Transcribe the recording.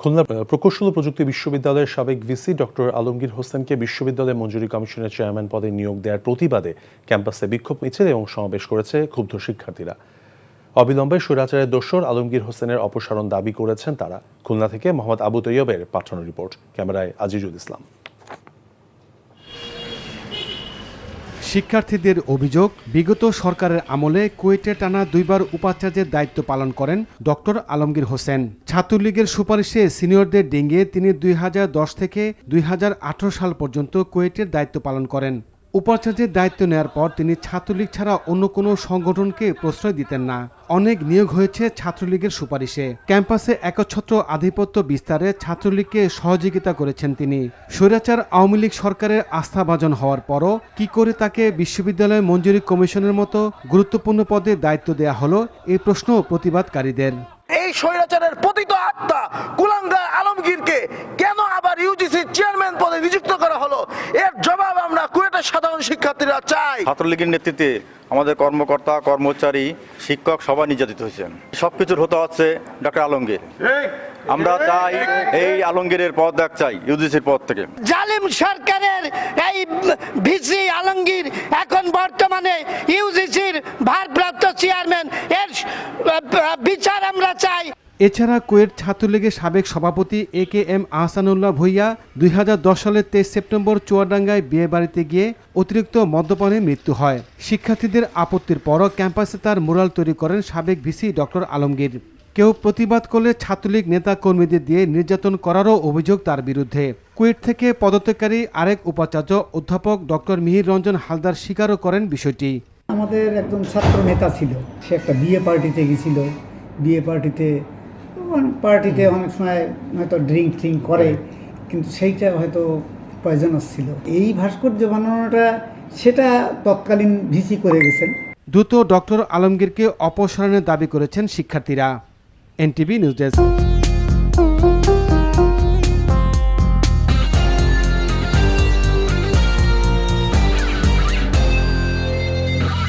খুলনা প্রকৌশল ও প্রযুক্তি বিশ্ববিদ্যালয়ের সাবেক ভিসি ডক্টর আলমগীর হোসেনকে বিশ্ববিদ্যালয় মঞ্জুরি কমিশনের চেয়ারম্যান পদে নিয়োগ দেওয়ার প্রতিবাদে ক্যাম্পাসে বিক্ষোভ মিছিল এবং সমাবেশ করেছে ক্ষুব্ধ শিক্ষার্থীরা। অবিলম্বে স্বৈরাচারের দোসর আলমগীর হোসেনের অপসারণ দাবি করেছেন তারা। খুলনা থেকে মোহাম্মদ আবু তৈয়বের পাঠানো রিপোর্ট, ক্যামেরায় আজিজুল ইসলাম। শিক্ষার্থীদের অভিযোগ, বিগত সরকারের আমলে কুয়েটে টানা 2 বার উপাচার্যের দায়িত্ব পালন করেন ডক্টর আলমগীর হোসেন। ছাত্রলীগের সুপারিশে সিনিয়রদের ডিঙিয়ে তিনি 2010 থেকে 2018 সাল পর্যন্ত কুয়েটের দায়িত্ব পালন করেন। উপাচার্যের দায়িত্ব নেয়ার পর তিনি ছাত্রলীগ ছাড়া অন্য কোনো সংগঠনকে প্রশ্রয় দিতেন না। অনেক নিয়োগ হয়েছে ছাত্রলীগের সুপারিশে। ক্যাম্পাসে একচ্ছত্র আধিপত্য বিস্তারে ছাত্রলীগকে সহযোগিতা করেছেন তিনি। স্বৈরাচার আওয়ামী লীগ সরকারের আস্থাভাজন হওয়ার পরও কি করে তাকে বিশ্ববিদ্যালয় মঞ্জুরি কমিশনের মতো গুরুত্বপূর্ণ পদে দায়িত্ব দেয়া হলো, এই প্রশ্ন প্রতিবাদকারীদের। এই স্বৈরাচারের পতিত আত্মা কুলাঙ্গার আলমগীরকে কেন আবার ইউজিসির চেয়ারম্যান পদে নিযুক্ত করা হলো, এর জবাব আমরা কুয়েটের সাধারণ শিক্ষার্থীরা চাই। ছাত্রলীগের নেতৃত্বে আমাদের কর্মকর্তা, কর্মচারী, শিক্ষক সবাই নির্যাতিত হয়েছেন। সবকিছুর হতে হচ্ছে ডক্টর আলমগীর। আমরা চাই এই আলমগীরের পদত্যাগ চাই ইউজিসির পদ থেকে। জালিম সরকারের এই ভিসি আলমগীর এখন বর্তমানে ইউজিসির ভারপ্রাপ্ত চেয়ারম্যান, এর বিচার আমরা চাই। এছাড়া কুয়েট ছাত্রলীগের সাবেক সভাপতি AKM আহসানুল্লাহ ভূঁইয়া 2010 সালের 23 সেপ্টেম্বর চুয়াডাঙ্গায় বিয়ে বাড়িতে গিয়ে অতিরিক্ত মদ্যপানে মৃত্যু হয়। শিক্ষার্থীদের আপত্তির পরও ক্যাম্পাসে তার মুরাল তৈরি করেন সাবেক ভিসি ডক্টর আলমগীর। কেউ প্রতিবাদ করলে ছাত্রলীগ নেতা কর্মীদের দিয়ে নির্যাতন করারও অভিযোগ তার বিরুদ্ধে। কুয়েট থেকে পদত্যাগকারী আরেক উপাচার্য অধ্যাপক ডক্টর মিহির রঞ্জন হালদার স্বীকারও করেন বিষয়টি। আমাদের একজন ছাত্র নেতা ছিল, সে একটা বিয়ে পার্টিতে গেছিল। বিয়ে পার্টিতে অনেক সময় হয়তো ড্রিঙ্ক করে, কিন্তু সেইটা হয়তো পয়জনাস ছিল। এই ভাস্কর্য বানানোটা সেটা তৎকালীন ভিসি করে গেছেন। দ্রুত ডক্টর আলমগীরকে অপসারণের দাবি করেছেন শিক্ষার্থীরা। NTV news desk.